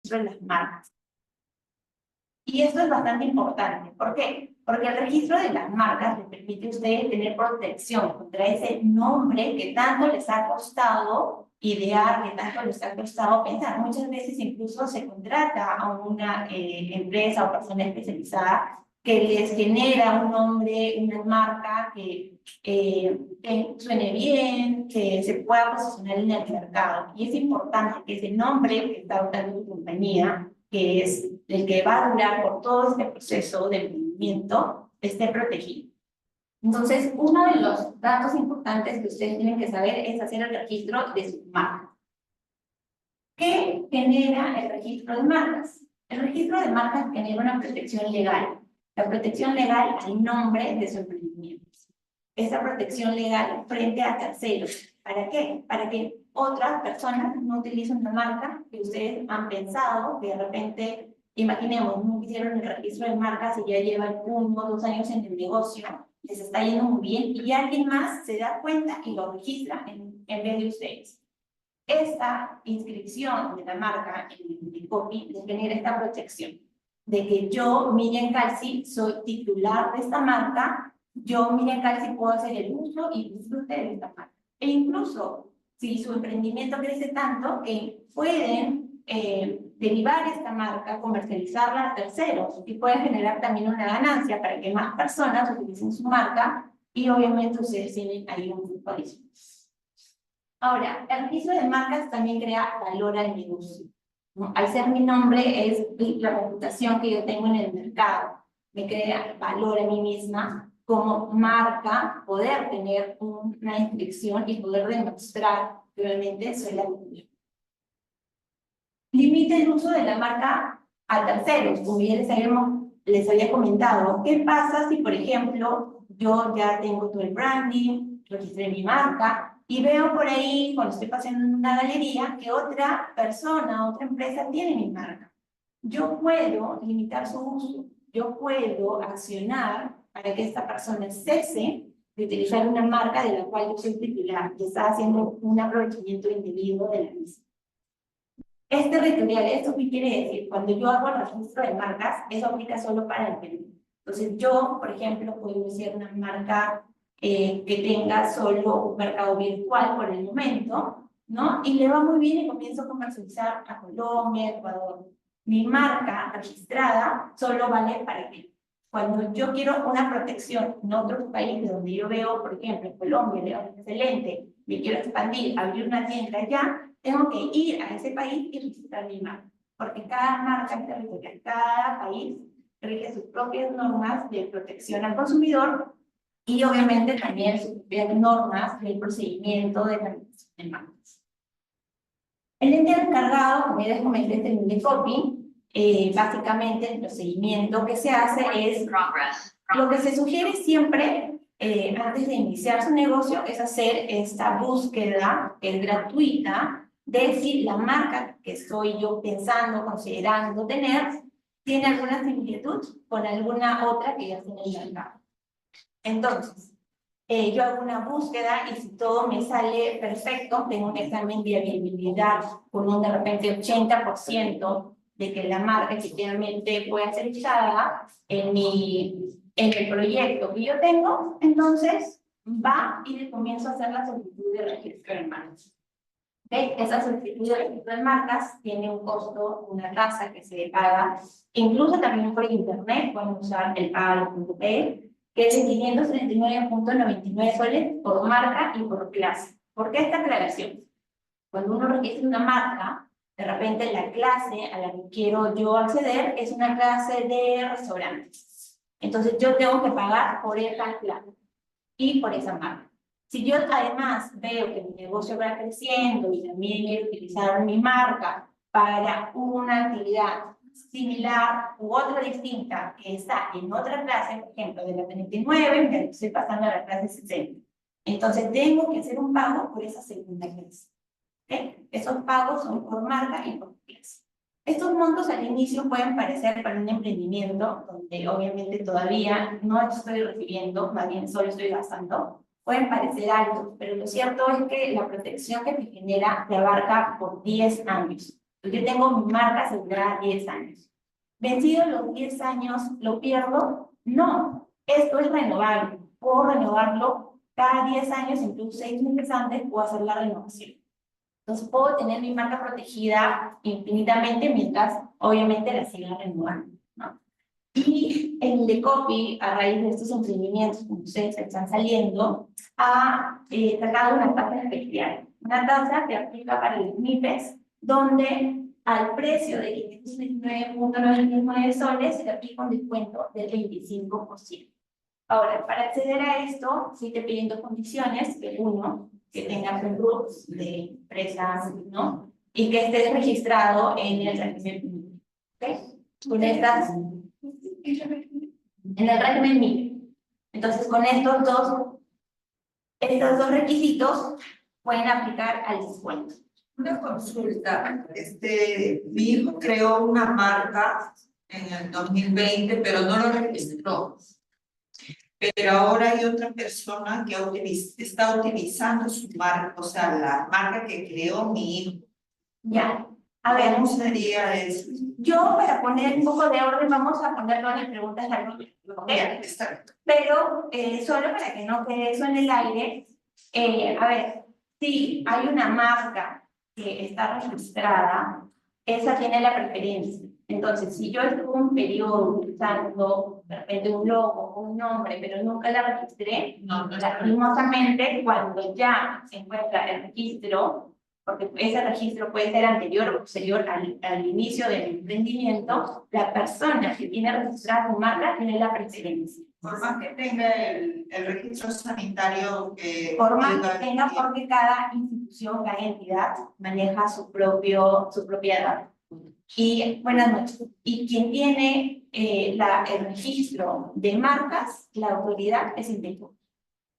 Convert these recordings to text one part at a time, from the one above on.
registro de las marcas. Y esto es bastante importante. ¿Por qué? Porque el registro de las marcas le permite a ustedes tener protección contra ese nombre que tanto les ha costado idear, que tanto les ha costado pensar. Muchas veces incluso se contrata a una empresa o persona especializada que les genera un nombre, una marca que suene bien, que se pueda posicionar en el mercado. Y es importante que ese nombre que está usando tu compañía, que es el que va a durar por todo este proceso de emprendimiento, esté protegido. Entonces, uno de los datos importantes que ustedes tienen que saber es hacer el registro de sus marcas. ¿Qué genera el registro de marcas? El registro de marcas genera una protección legal. La protección legal al nombre de su emprendimiento. Esa protección legal frente a terceros. ¿Para qué? Para que otras personas no utilicen una marca que ustedes han pensado, que de repente, imaginemos, no hicieron el registro de marcas y ya llevan 1 o 2 años en el negocio, les está yendo muy bien y alguien más se da cuenta y lo registra en vez de ustedes. Esta inscripción de la marca en el copy les genera esta protección de que yo, Miriam Calci, soy titular de esta marca, yo, Miriam Calci, puedo hacer el uso y disfrute de esta marca. E incluso, si su emprendimiento crece tanto que pueden derivar esta marca, comercializarla a terceros y pueden generar también una ganancia para que más personas utilicen su marca y obviamente ustedes tienen ahí un grupo adicional. Ahora, el registro de marcas también crea valor al negocio, ¿no? Al ser mi nombre es la reputación que yo tengo en el mercado, me crea valor a mí misma como marca, poder tener una inscripción y poder demostrar que realmente soy la dueña. Limita el uso de la marca a terceros, como ya les había comentado. ¿Qué pasa si, por ejemplo, yo ya tengo todo el branding, registré mi marca, y veo por ahí, cuando estoy paseando en una galería, que otra persona, otra empresa tiene mi marca? Yo puedo limitar su uso, yo puedo accionar para que esta persona cese de utilizar una marca de la cual yo soy titular, que está haciendo un aprovechamiento indebido de la misma. Es territorial. ¿Esto qué quiere decir? Cuando yo hago el registro de marcas, eso aplica solo para el Perú. Entonces yo, por ejemplo, puedo decir una marca que tenga solo un mercado virtual por el momento, ¿no? Y le va muy bien y comienzo a comercializar a Colombia, Ecuador. Mi marca registrada solo vale para qué. Cuando yo quiero una protección en otros países donde yo veo, por ejemplo, en Colombia, le va excelente, me quiero expandir, abrir una tienda allá, tengo que ir a ese país y registrar mi marca. Porque cada marca territorial, cada país rige sus propias normas de protección al consumidor y obviamente también sus propias normas del procedimiento de realización de marcas. El ente encargado, como ya les comenté en el de copy, básicamente el procedimiento que se hace es, lo que se sugiere siempre antes de iniciar su negocio es hacer esta búsqueda, que es gratuita, de si la marca que estoy yo pensando, considerando tener, tiene alguna similitud con alguna otra que ya esté en el mercado. Entonces, yo hago una búsqueda y si todo me sale perfecto, tengo un examen de viabilidad con un de repente 80% de que la marca efectivamente pueda ser usada en el proyecto que yo tengo, entonces va y le comienzo a hacer la solicitud de registro de marcas. ¿Okay? Esa solicitud de registro de marcas tiene un costo, una tasa que se paga, incluso también por internet, pueden usar el pago.p, que es de 539.99 soles por marca y por clase. ¿Por qué esta aclaración? Cuando uno registra una marca, de repente la clase a la que quiero yo acceder es una clase de restaurantes. Entonces yo tengo que pagar por esa clase y por esa marca. Si yo además veo que mi negocio va creciendo y también quiero utilizar mi marca para una actividad similar u otra distinta que está en otra clase, por ejemplo, de la 39, me estoy pasando a la clase 60. Entonces tengo que hacer un pago por esa segunda clase. ¿Okay? Esos pagos son por marca y por clase. Estos montos al inicio pueden parecer para un emprendimiento donde obviamente todavía no estoy recibiendo, más bien solo estoy gastando, pueden parecer altos, pero lo cierto es que la protección que me genera te abarca por 10 años. Yo tengo mi marca asegurada 10 años. ¿Vencidos los 10 años, lo pierdo? No, esto es renovable. Puedo renovarlo cada 10 años, incluso 6 meses antes, puedo hacer la renovación. Entonces puedo tener mi marca protegida infinitamente mientras obviamente la siga renovando, ¿no? Y el Indecopi, a raíz de estos emprendimientos, como ustedes están saliendo, ha sacado una tasa especial. Una tasa que aplica para los MIPES, donde al precio de 529.99 soles se le aplica un descuento del 25%. Ahora, para acceder a esto, sí te piden dos condiciones, que uno, que tengas un RUT de empresa, ¿no? Y que estés registrado en el régimen, ¿ok? Con estas, en el régimen MIPE. Entonces, con estos dos requisitos, pueden aplicar al descuento. Una consulta, mi hijo creó una marca en el 2020, pero no lo registró. Pero ahora hay otra persona que está utilizando su marca, o sea, la marca que creó mi hijo. Ya, a ver. ¿Cómo sería eso? Yo, para poner un poco de orden, vamos a poner todas las preguntas al grupo, ¿ok? Pero, solo para que no quede eso en el aire, a ver, si hay una marca que está registrada, esa tiene la preferencia. Entonces, si yo estuve un periodo usando de repente un logo o un nombre, pero nunca la registré, lastimosamente, cuando ya se encuentra el registro, porque ese registro puede ser anterior o posterior al inicio del emprendimiento, la persona que tiene registrada su marca tiene la preferencia. Por más que tenga el registro sanitario que... Por más que tenga, porque cada institución, cada entidad maneja su propia edad. Y buenas noches. Y quien tiene el registro de marcas, la autoridad es Indecopi.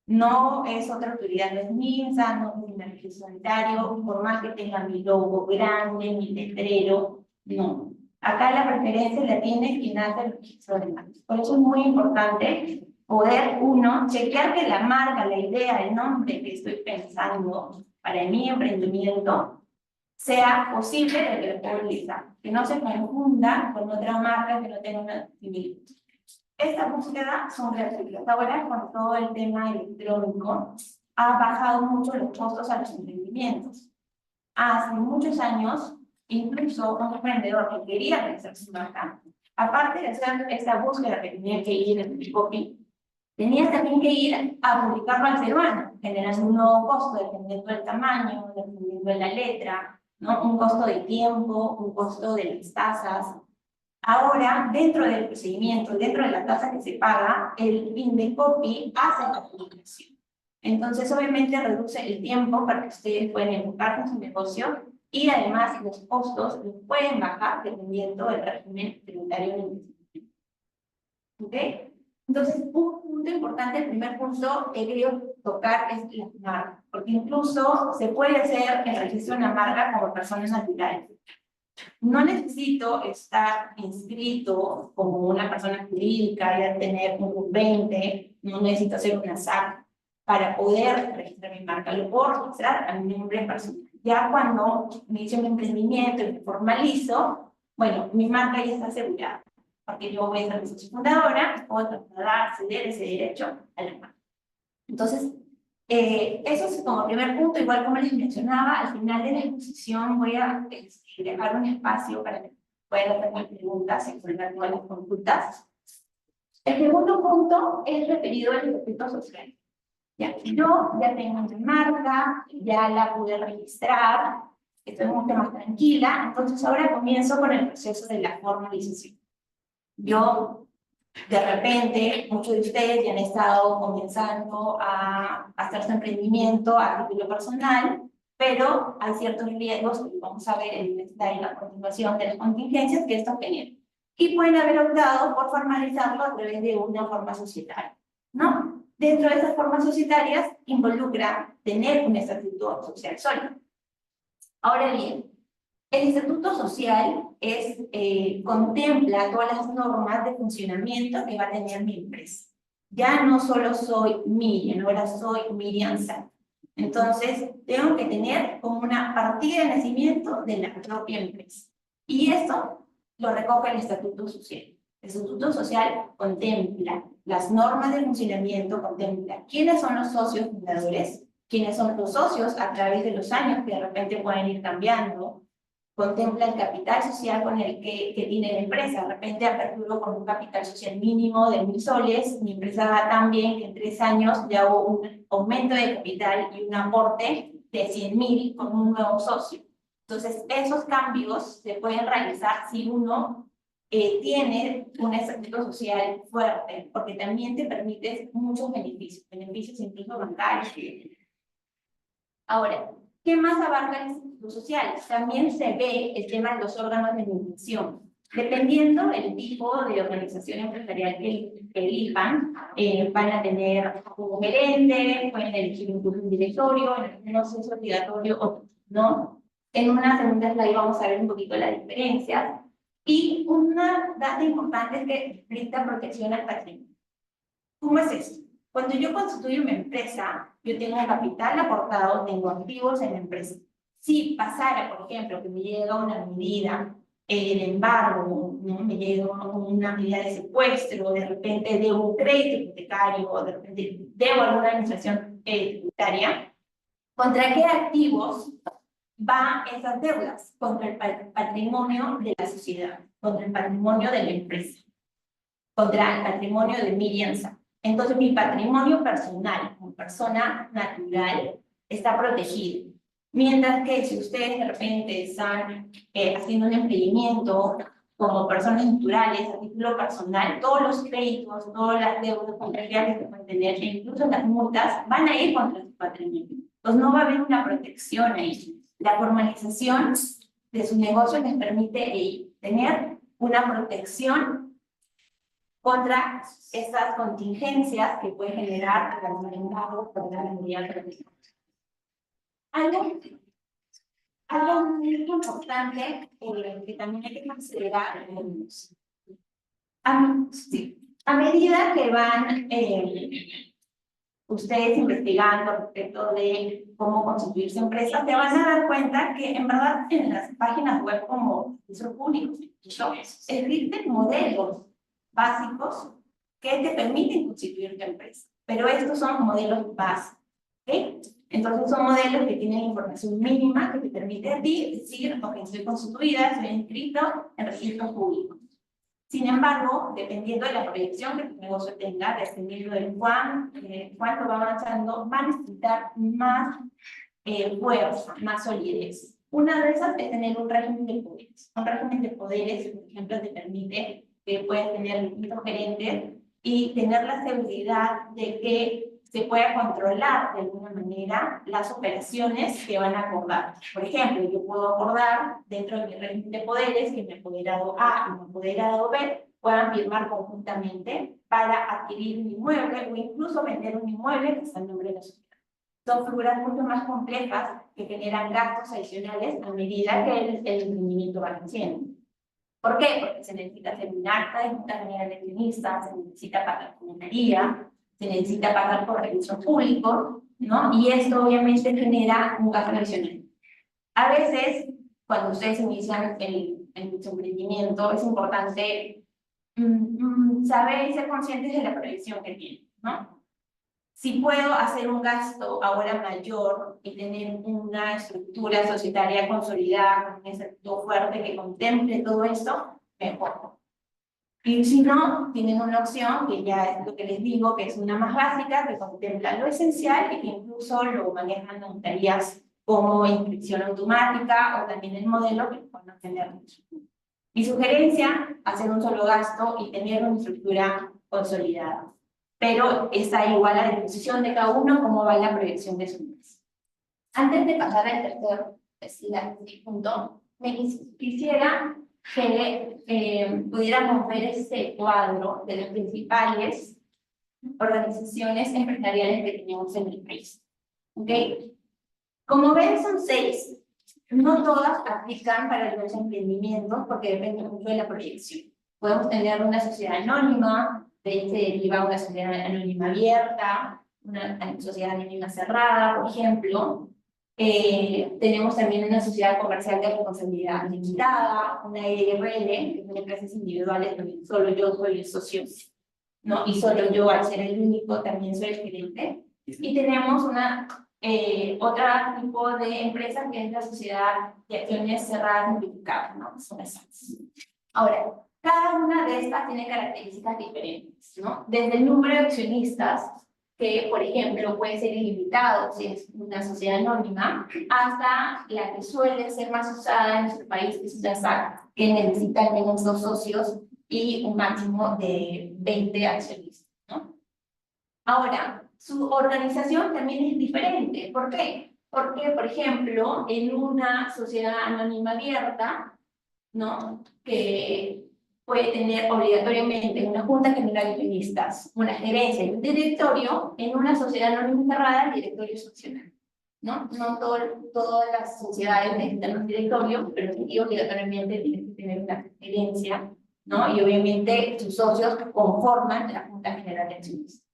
No es otra autoridad, no es MINSA, no es mi registro sanitario, por más que tenga mi logo grande, mi letrero, no. Acá la preferencia la tiene quien hace el registro de marcas. Por eso es muy importante poder, uno, chequear que la marca, la idea, el nombre que estoy pensando para mi emprendimiento sea posible de que lo pueda utilizar, que no se confunda con otra marca que no tenga una similitud. Esta búsqueda son gratuitas. Ahora, con todo el tema electrónico, ha bajado mucho los costos a los emprendimientos. Hace muchos años, incluso un emprendedor que quería realizar su marca, aparte de hacer esta búsqueda que tenía que ir en el copy, tenía también que ir a publicarlo al peruano, generando un nuevo costo dependiendo del tamaño, dependiendo de la letra, ¿no? Un costo de tiempo, un costo de las tasas. Ahora, dentro del procedimiento, dentro de la tasa que se paga, el Indecopi hace la publicación. Entonces, obviamente, reduce el tiempo para que ustedes puedan enfocar en su negocio y además los costos los pueden bajar dependiendo del régimen tributario del emprendimiento. ¿Ok? Entonces, un punto importante, el primer punto que quería tocar es la marca, porque incluso se puede hacer el registro de una marca como persona natural. No necesito estar inscrito como una persona jurídica, ya tener un RUT 20, no necesito hacer una SAC para poder registrar mi marca. Lo puedo registrar a mi nombre personal. Ya cuando me hice un emprendimiento y me formalizo, bueno, mi marca ya está asegurada, porque yo voy a ser mi socio fundadora, puedo trasladar, ceder ese derecho a la marca. Entonces, eso es como primer punto. Igual como les mencionaba, al final de la exposición voy a dejar un espacio para que puedan hacer preguntas y resolver todas las consultas. El segundo punto es referido al estatuto social. Ya, yo ya tengo mi marca, ya la pude registrar, estoy mucho más tranquila, entonces ahora comienzo con el proceso de la formalización. Yo, de repente, muchos de ustedes ya han estado comenzando a hacer su emprendimiento a título personal, pero hay ciertos riesgos que vamos a ver en el slide a continuación de las contingencias que esto genera. Y pueden haber optado por formalizarlo a través de una forma societaria, ¿no? Dentro de esas formas societarias involucra tener un estatuto social sólido. Ahora bien, el estatuto social contempla todas las normas de funcionamiento que va a tener mi empresa. Ya no solo soy Miriam, ahora soy Miriam Sa. Entonces, tengo que tener como una partida de nacimiento de la propia empresa. Y eso lo recoge el Estatuto Social. El Estatuto Social contempla las normas de funcionamiento, contempla quiénes son los socios fundadores, quiénes son los socios a través de los años que de repente pueden ir cambiando, contempla el capital social con el que tiene la empresa. De repente aperturo con un capital social mínimo de 1.000 soles, mi empresa va tan bien que en 3 años le hago un aumento de capital y un aporte de 100.000 con un nuevo socio. Entonces, esos cambios se pueden realizar si uno tiene un estatuto social fuerte, porque también te permite muchos beneficios incluso bancarios. Ahora, ¿qué más abarca el Estatuto Social? También se ve el tema de los órganos de dirección. Dependiendo del tipo de organización empresarial que elijan, van a tener un gerente, pueden elegir incluso un directorio, no sé si es obligatorio o no. En una segunda slide vamos a ver un poquito las diferencias. Y una data importante es que brinda protección al patrimonio. ¿Cómo es esto? Cuando yo constituyo una empresa, yo tengo un capital aportado, tengo activos en la empresa. Si pasara, por ejemplo, que me llega una medida de embargo, ¿no? Me llega una medida de secuestro, de repente debo un crédito hipotecario, o de repente debo alguna administración tributaria, ¿contra qué activos va esas deudas? Contra el patrimonio de la sociedad, contra el patrimonio de la empresa, contra el patrimonio de Miriam Sa. Entonces, mi patrimonio personal, como persona natural, está protegido. Mientras que si ustedes de repente están haciendo un emprendimiento como personas naturales, a título personal, todos los créditos, todas las deudas contrarias que pueden tener, e incluso las multas, van a ir contra su patrimonio. Entonces, no va a haber una protección ahí. La formalización de su negocio les permite tener una protección contra estas contingencias que puede generar el almacenado por la memoria protección. Algo muy importante que también hay que considerar a medida que van ustedes investigando respecto de cómo constituirse empresas, te van a dar cuenta que en verdad en las páginas web como Registro Público existen modelos básicos que te permiten constituir tu empresa, pero estos son modelos básicos, ¿ok? Entonces son modelos que tienen información mínima que te permite a ti decir, ok, estoy constituida, estoy inscrito en registro público. Sin embargo, dependiendo de la proyección que tu negocio tenga, dependiendo de cuánto va avanzando, va a necesitar más fuerza, más solidez. Una de esas es tener un régimen de poderes. Un régimen de poderes, por ejemplo, te permite que puedas tener distintos gerentes y tener la seguridad de que se pueda controlar de alguna manera las operaciones que van a acordar. Por ejemplo, yo puedo acordar dentro de mi régimen de poderes que mi apoderado A y mi apoderado B puedan firmar conjuntamente para adquirir un inmueble o incluso vender un inmueble que está en nombre de la sociedad. Son figuras mucho más complejas que generan gastos adicionales a medida que el emprendimiento va creciendo. ¿Por qué? Porque se necesita hacer un acta de junta general de accionistas, se necesita pagar por notaría, se necesita pagar por registro público, ¿no? Y esto obviamente genera un gasto adicional. A veces, cuando ustedes inician el su emprendimiento, es importante saber y ser conscientes de la proyección que tienen, ¿no? Si puedo hacer un gasto ahora mayor y tener una estructura societaria consolidada, con un estatuto fuerte que contemple todo esto, mejor. Y si no, tienen una opción que ya es lo que les digo, que es una más básica, que contempla lo esencial y que incluso lo manejan notarías como inscripción automática o también el modelo que pueden tener. Mi sugerencia, hacer un solo gasto y tener una estructura consolidada. Pero está igual a la disposición de cada uno cómo va la proyección de su empresa. Antes de pasar al tercer punto, me quisiera que pudiéramos ver este cuadro de las principales organizaciones empresariales que tenemos en el país. ¿Okay? Como ven, son 6. No todas aplican para los emprendimientos porque depende mucho de la proyección. Podemos tener una sociedad anónima, de ahí se deriva una sociedad anónima abierta, una sociedad anónima cerrada, por ejemplo. Tenemos también una sociedad comercial de responsabilidad limitada, una IRL, que son empresas individuales donde solo yo soy el socio, ¿no? Y solo yo, al ser el único, también soy el gerente. Y tenemos otro tipo de empresa que es la sociedad de acciones cerradas simplificadas, ¿no? Son las SACs. Ahora, cada una de estas tiene características diferentes, ¿no? Desde el número de accionistas, que por ejemplo puede ser ilimitado si es una sociedad anónima, hasta la que suele ser más usada en nuestro país, que es una SAC, que necesita al menos 2 socios y un máximo de 20 accionistas, ¿no? Ahora, su organización también es diferente. ¿Por qué? Porque, por ejemplo, en una sociedad anónima abierta, ¿no? Que puede tener obligatoriamente una junta general de accionistas, una gerencia y un directorio. En una sociedad anónima cerrada, el directorio es opcional, ¿no? No todas las sociedades necesitan un directorio, pero sí obligatoriamente tienen que tener una gerencia, ¿no? Y obviamente sus socios conforman la junta general de accionistas.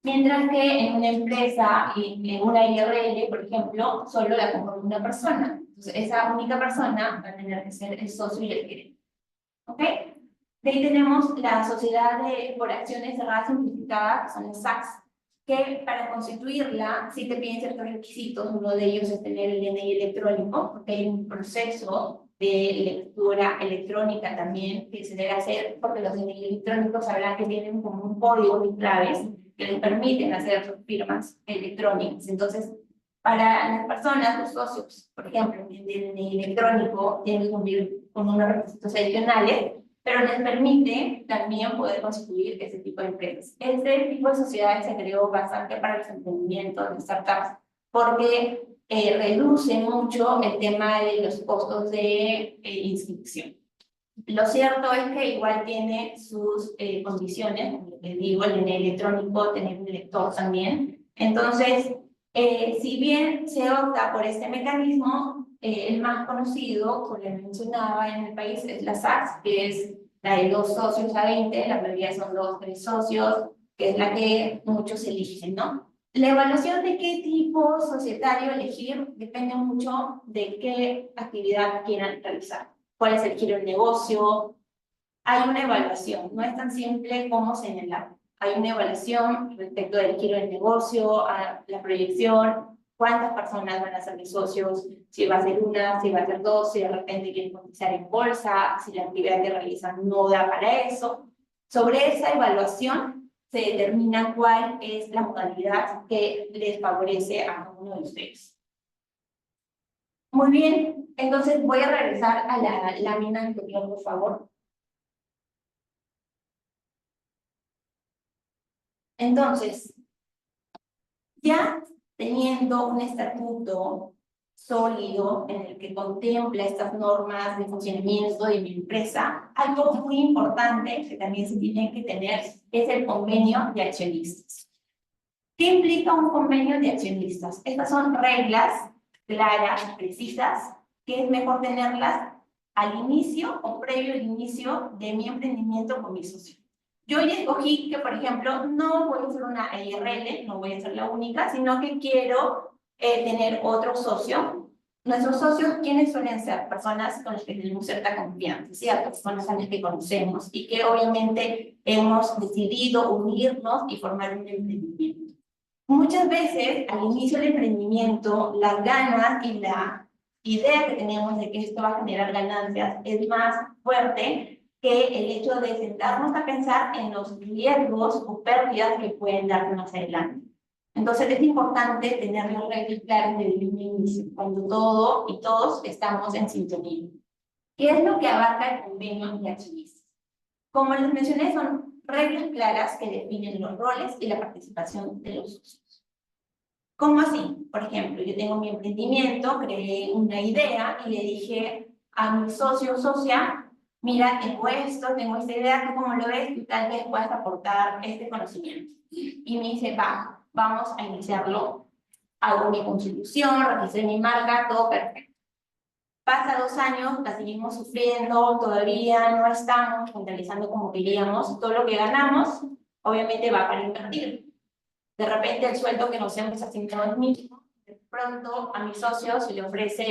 Mientras que en una empresa y en una IRL, por ejemplo, solo la conforma una persona. Entonces, esa única persona va a tener que ser el socio y el gerente. ¿Ok? De ahí tenemos la sociedad por acciones cerradas simplificadas, que son las SACs, que para constituirla sí te piden ciertos requisitos. Uno de ellos es tener el DNI electrónico, porque hay un proceso de lectura electrónica también que se debe hacer, porque los DNI electrónicos sabrán que tienen como un código y claves que les permiten hacer firmas electrónicas. Entonces, para las personas, los socios, por ejemplo, el DNI electrónico tienen que cumplir con unos requisitos adicionales, pero les permite también poder constituir ese tipo de empresas. Este tipo de sociedades se creó bastante para los emprendimientos de startups, porque reduce mucho el tema de los costos de inscripción. Lo cierto es que igual tiene sus condiciones, como les digo, el DNI electrónico, tener un lector también. Entonces, si bien se opta por este mecanismo, el más conocido, como les mencionaba en el país, es la SACS, que es la de 2 socios a 20, la mayoría son 2, 3 socios, que es la que muchos eligen, ¿no? La evaluación de qué tipo societario elegir depende mucho de qué actividad quieran realizar. ¿Cuál es el giro del negocio? Hay una evaluación, no es tan simple como señalar. Hay una evaluación respecto del giro del negocio, a la proyección, cuántas personas van a ser mis socios, si va a ser una, si va a ser 2, si de repente quieren cotizar en bolsa, si la actividad que realizan no da para eso. Sobre esa evaluación se determina cuál es la modalidad que les favorece a cada uno de ustedes. Muy bien, entonces voy a regresar a la lámina anterior, por favor. Entonces, ya teniendo un estatuto sólido en el que contempla estas normas de funcionamiento de mi empresa, algo muy importante que también se tiene que tener es el convenio de accionistas. ¿Qué implica un convenio de accionistas? Estas son reglas claras, precisas, que es mejor tenerlas al inicio o previo al inicio de mi emprendimiento con mi socio. Yo ya escogí que, por ejemplo, no voy a hacer una IRL, no voy a ser la única, sino que quiero tener otro socio. Nuestros socios, ¿quiénes suelen ser? Personas con las que tenemos cierta confianza, ¿cierto? Personas a las que conocemos y que obviamente hemos decidido unirnos y formar un emprendimiento. Muchas veces, al inicio del emprendimiento, las ganas y la idea que tenemos de que esto va a generar ganancias es más fuerte que el hecho de sentarnos a pensar en los riesgos o pérdidas que pueden dar más adelante. Entonces, es importante tener las reglas claras desde el inicio, cuando todo y todos estamos en sintonía. ¿Qué es lo que abarca el convenio de accionistas? Como les mencioné, son reglas claras que definen los roles y la participación de los socios. ¿Cómo así? Por ejemplo, yo tengo mi emprendimiento, creé una idea y le dije a mi socio o socia, mira, tengo esto, tengo esta idea, ¿tú cómo lo ves? Tú tal vez puedas aportar este conocimiento. Y me dice, vamos a iniciarlo. Hago mi constitución, registré mi marca, todo perfecto. Pasa 2 años, la seguimos sufriendo, todavía no estamos capitalizando como queríamos. Todo lo que ganamos, obviamente, va para invertir. De repente el sueldo que nos hemos asignado es mínimo, de pronto a mi socio se le aparece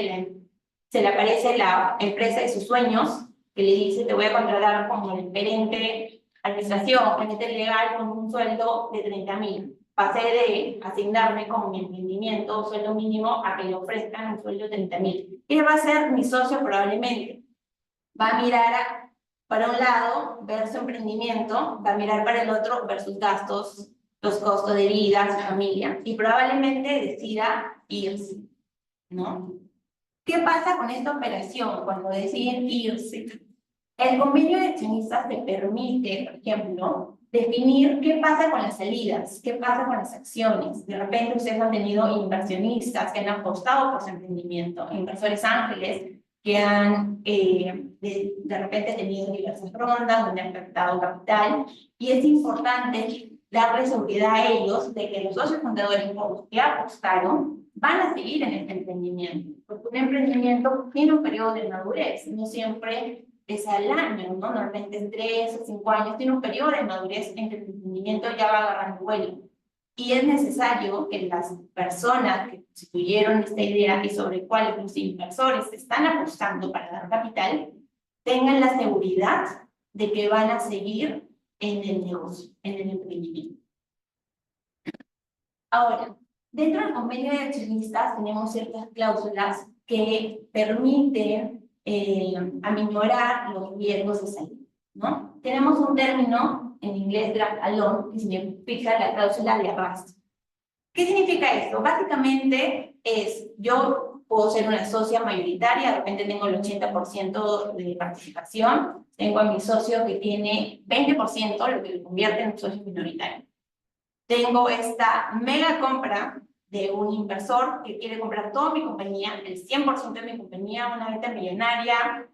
la empresa de sus sueños, que le dice, te voy a contratar como el gerente administración, gerente legal con un sueldo de 30.000. Pasé de asignarme con mi emprendimiento sueldo mínimo a que le ofrezcan un sueldo de 30.000. ¿Qué va a hacer mi socio probablemente? Va a mirar para un lado, ver su emprendimiento, va a mirar para el otro, ver sus gastos, los costos de vida, su familia, y probablemente decida irse, ¿no? ¿Qué pasa con esta operación cuando deciden irse? El convenio de accionistas te permite, por ejemplo, definir qué pasa con las salidas, qué pasa con las acciones. De repente ustedes han tenido inversionistas que han apostado por su emprendimiento, inversores ángeles que han de repente tenido diversas rondas donde han captado capital, y es importante darle seguridad a ellos de que los socios fundadores por los que apostaron van a seguir en este emprendimiento, porque un emprendimiento tiene un periodo de madurez, no siempre es al año, ¿no? Normalmente en 3 o 5 años tiene un periodo de madurez en que el emprendimiento ya va agarrando vuelo. Y es necesario que las personas que constituyeron esta idea y sobre cuáles los inversores están apostando para dar capital, tengan la seguridad de que van a seguir en el negocio, en el emprendimiento. Ahora, dentro del convenio de accionistas tenemos ciertas cláusulas que permiten aminorar los riesgos de salida, ¿no? Tenemos un término en inglés drag along que significa la cláusula de arrastre. ¿Qué significa esto? Básicamente es, yo puedo ser una socia mayoritaria, de repente tengo el 80% de participación, tengo a mi socio que tiene 20%, lo que lo convierte en un socio minoritario. Tengo esta mega compra de un inversor que quiere comprar toda mi compañía, el 100% de mi compañía, una venta millonaria.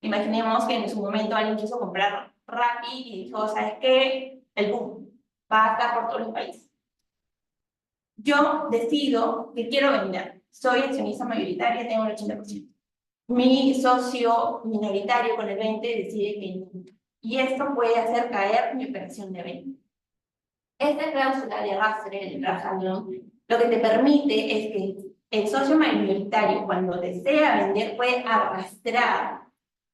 Imaginemos que en su momento alguien quiso comprar Rappi y dijo, ¿sabes qué? El boom va a estar por todos los países. Yo decido que quiero vender. Soy accionista mayoritaria, tengo el 80%. Mi socio minoritario con el 20% decide que no. Y esto puede hacer caer mi operación de venta. Esta cláusula de arrastre, el drag along, lo que te permite es que el socio mayoritario, cuando desea vender, puede arrastrar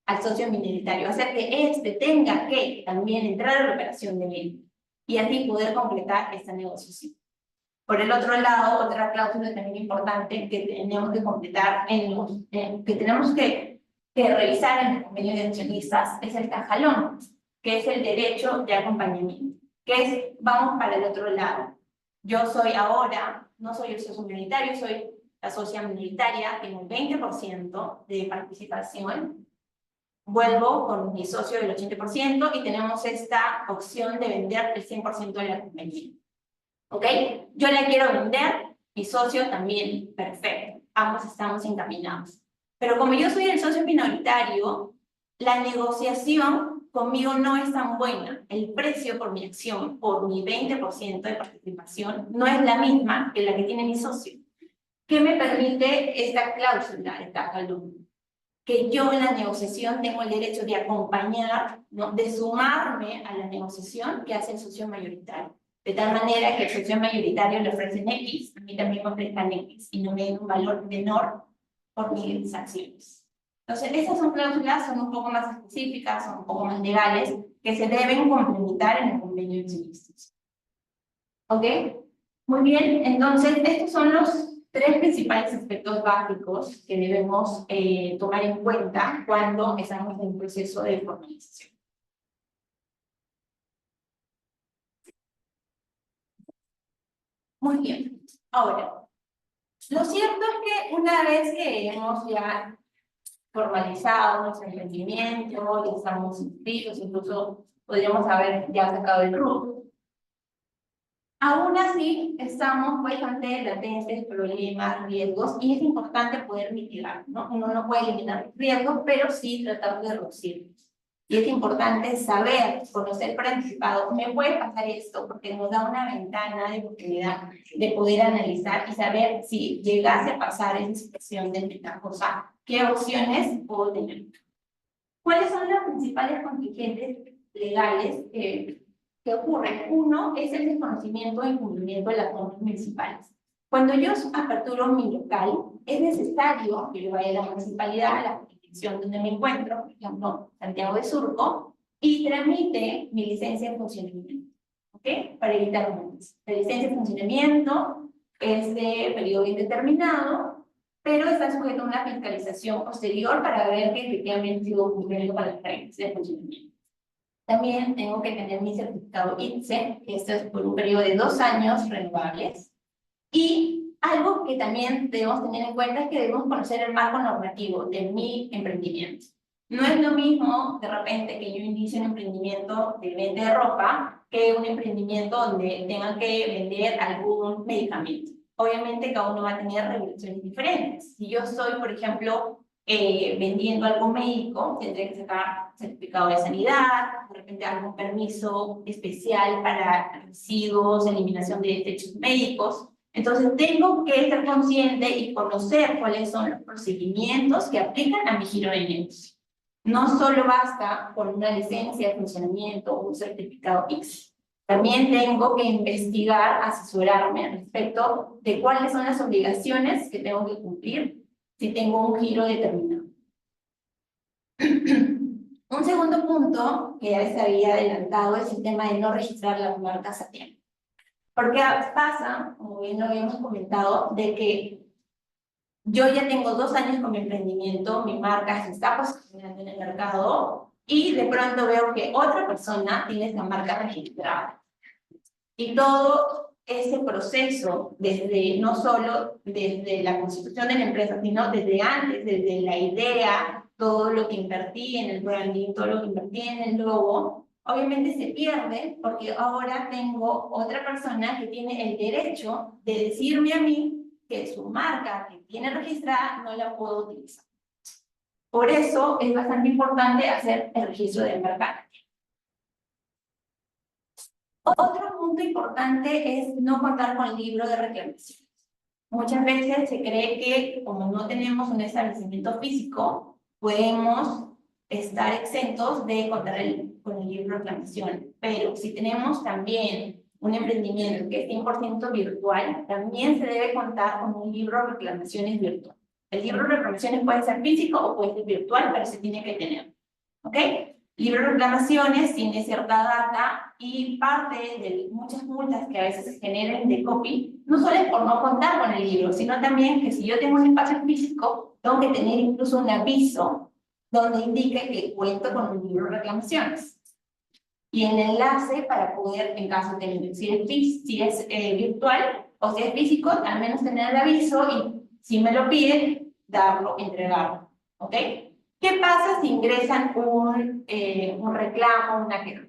al socio minoritario, hacer que éste tenga que también entrar a la operación de venta y así poder completar esta negociación. Por el otro lado, otra cláusula también importante que tenemos que completar, que tenemos que revisar en el convenio de accionistas es el cajalón, que es el derecho de acompañamiento, que es, vamos para el otro lado. Yo soy ahora, no soy el socio minoritario, soy la socia minoritaria, tengo el 20% de participación, vuelvo con mi socio del 80% y tenemos esta opción de vender el 100% de la compañía. ¿Ok? Yo la quiero vender, mi socio también, perfecto, ambos estamos encaminados. Pero como yo soy el socio minoritario, la negociación conmigo no es tan buena. El precio por mi acción, por mi 20% de participación, no es la misma que la que tiene mi socio. ¿Qué me permite esta cláusula, esta calumnia? Que yo en la negociación tengo el derecho de acompañar, ¿no? De sumarme a la negociación que hace el socio mayoritario. De tal manera que el socio mayoritario le ofrecen X, a mí también me ofrezcan X, y no me den un valor menor por mis acciones. Entonces, esas son cláusulas, son un poco más específicas, son un poco más legales, que se deben complementar en el convenio de accionistas. ¿Ok? Muy bien, entonces, estos son los 3 principales aspectos básicos que debemos tomar en cuenta cuando estamos en un proceso de formalización. Muy bien. Ahora, lo cierto es que una vez que hemos ya formalizado nuestro emprendimiento, ya estamos inscritos, incluso podríamos haber ya sacado el RUT, aún así estamos pues ante latentes problemas, riesgos, y es importante poder mitigar, ¿no? Uno no puede eliminar los riesgos, pero sí tratar de reducirlos. Y es importante saber, conocer por anticipado, me puede pasar esto, porque nos da una ventana de oportunidad de poder analizar y saber si llegase a pasar esa situación de ventajosa, qué opciones puedo tener. ¿Cuáles son las principales contingentes legales que que ocurren. Uno es el desconocimiento e incumplimiento de las normas municipales. Cuando yo aperturo mi local, es necesario que yo vaya a la municipalidad, a la jurisdicción donde me encuentro, por ejemplo, Santiago de Surco, y tramite mi licencia de funcionamiento, ¿ok? Para evitar multas. La licencia de funcionamiento es de periodo indeterminado, pero está sujeto a una fiscalización posterior para ver que efectivamente sigo cumpliendo con las reglas de funcionamiento. También tengo que tener mi certificado ITSE, que esto es por un periodo de 2 años renovables. Y algo que también debemos tener en cuenta es que debemos conocer el marco normativo de mi emprendimiento. No es lo mismo, de repente, que yo inicie un emprendimiento de venta de ropa que un emprendimiento donde tengan que vender algún medicamento. Obviamente, cada uno va a tener regulaciones diferentes. Si yo soy, por ejemplo, vendiendo algo médico, tendré que sacar certificado de sanidad, de repente algún permiso especial para residuos, eliminación de desechos médicos. Entonces, tengo que ser consciente y conocer cuáles son los procedimientos que aplican a mi giro de negocio. No solo basta con una licencia de funcionamiento o un certificado X. También tengo que investigar, asesorarme respecto de cuáles son las obligaciones que tengo que cumplir si tengo un giro determinado. Un segundo punto que ya les había adelantado es el tema de no registrar las marcas a tiempo. Porque pasa, como bien lo habíamos comentado, de que yo ya tengo 2 años con mi emprendimiento, mi marca se está posicionando en el mercado y de pronto veo que otra persona tiene esa marca registrada. Y todo ese proceso, desde, no solo desde la constitución de la empresa, sino desde antes, desde la idea, todo lo que invertí en el branding, todo lo que invertí en el logo, obviamente se pierde porque ahora tengo otra persona que tiene el derecho de decirme a mí que su marca que tiene registrada no la puedo utilizar. Por eso es bastante importante hacer el registro del mercado. Otro punto importante es no contar con el libro de reclamaciones. Muchas veces se cree que como no tenemos un establecimiento físico, podemos estar exentos de contar con el libro de reclamaciones. Pero si tenemos también un emprendimiento que es 100% virtual, también se debe contar con un libro de reclamaciones virtual. El libro de reclamaciones puede ser físico o puede ser virtual, pero se tiene que tener. ¿Ok? Libro de reclamaciones tiene cierta data y parte de muchas multas que a veces se generan de copy, no solo es por no contar con el libro, sino también que si yo tengo un espacio físico, tengo que tener incluso un aviso donde indique que cuento con un libro de reclamaciones. Y el enlace para poder, en caso de si es virtual o si es físico, al menos tener el aviso y si me lo piden, darlo, entregarlo. ¿Ok? ¿Qué pasa si ingresan un reclamo, una queja?